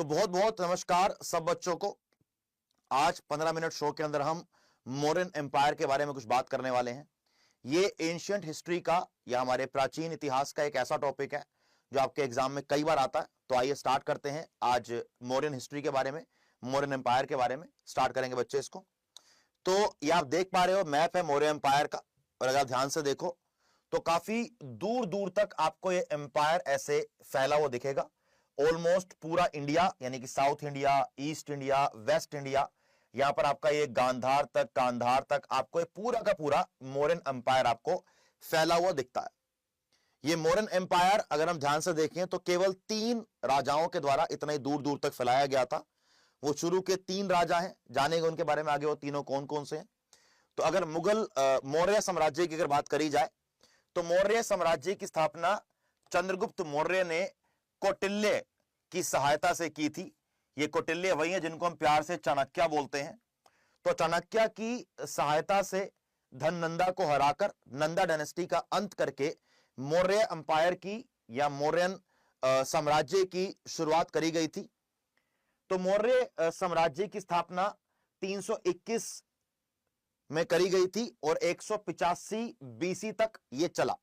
तो बहुत बहुत नमस्कार सब बच्चों को। आज 15 मिनट शो के अंदर हम मौर्यन एम्पायर के बारे में कुछ बात करने वाले हैं। ये एंशियंट हिस्ट्री का या हमारे प्राचीन इतिहास का एक ऐसा टॉपिक है जो आपके एग्जाम में कई बार आता है। तो आइए स्टार्ट करते हैं आज मौर्यन हिस्ट्री के बारे में, मौर्यन एम्पायर के बारे में स्टार्ट करेंगे बच्चे इसको। तो ये आप देख पा रहे हो मैप है मौर्य एम्पायर का, और अगर ध्यान से देखो तो काफी दूर दूर तक आपको ये एम्पायर ऐसे फैला हुआ दिखेगा। ऑलमोस्ट पूरा इंडिया यानी कि south India, east India, waste India, यहां पर आपका ये गांधार तक, कांधार तक आपको ये पूरा का पूरा मौर्यन एम्पायर आपको फैला हुआ दिखता है। ये मौर्यन एम्पायर अगर हम ध्यान से देखें तो केवल 3 राजाओं के द्वारा इतना ही दूर दूर तक फैलाया गया था। वो शुरू के 3 राजा हैं, जानेंगे उनके बारे में आगे वो तीनों कौन कौन से हैं। तो अगर मुगल मौर्य साम्राज्य की अगर बात करी जाए तो मौर्य साम्राज्य की स्थापना चंद्रगुप्त मौर्य ने कौटिल्य की सहायता से की थी। ये कौटिल्य वही है जिनको हम प्यार से चाणक्य बोलते हैं। तो चाणक्य की सहायता से धननंदा को हराकर नंदा डायनेस्टी का अंत करके मौर्य एम्पायर की या मौर्यन साम्राज्य की शुरुआत करी गई थी। तो मौर्य साम्राज्य की स्थापना 321 में करी गई थी और 185 बीसी तक ये चला,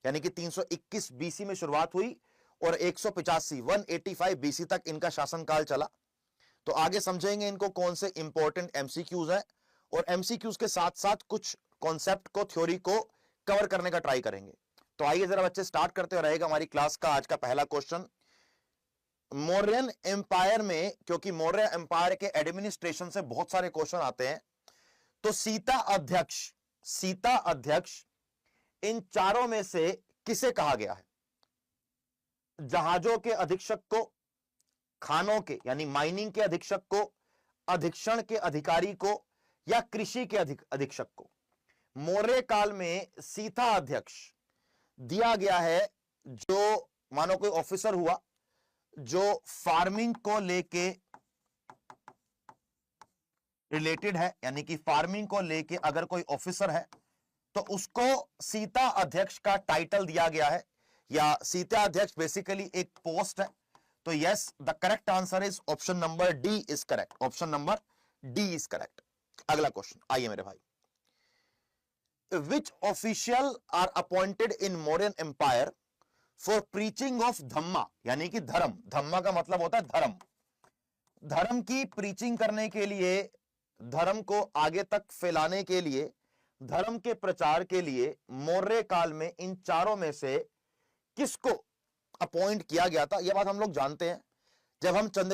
यानी कि 321 बीसी में शुरुआत हुई और 185 बीसी तक इनका शासनकाल चला। तो आगे समझेंगे इनको कौन से इंपॉर्टेंट एमसीक्यूज हैं, और एमसीक्यूज के साथ साथ कुछ कॉन्सेप्ट को, थ्योरी को कवर करने का ट्राई करेंगे। तो आइए जरा बच्चे स्टार्ट करते रहेगा हमारी क्लास का आज का पहला क्वेश्चन। मौर्यन एम्पायर में, क्योंकि मौर्य एम्पायर के एडमिनिस्ट्रेशन से बहुत सारे क्वेश्चन आते हैं, तो सीता अध्यक्ष इन चारों में से किसे कहा गया है? जहाजों के अधीक्षक को, खानों के यानी माइनिंग के अधीक्षक को, अधीक्षण के अधिकारी को, या कृषि के अधीक्षक को? मौर्य काल में सीता अध्यक्ष दिया गया है जो मानो कोई ऑफिसर हुआ जो फार्मिंग को लेके रिलेटेड है, यानी कि फार्मिंग को लेके अगर कोई ऑफिसर है तो उसको सीता अध्यक्ष का टाइटल दिया गया है, या सीता अध्यक्ष बेसिकली एक पोस्ट है। तो yes, the correct answer is option number D is correct. Option number D is correct. अगला क्वेश्चन आइए मेरे भाई। Which official are appointed in Mauryan empire for preaching of dhamma, यानी कि धर्म। धम्मा का मतलब होता है धर्म। धर्म की प्रीचिंग करने के लिए, धर्म को आगे तक फैलाने के लिए, धर्म के प्रचार के लिए मौर्य काल में इन चारों में से किसको अपॉइंट किया गया था? यह बात हम लोग जानते हैं। जब हम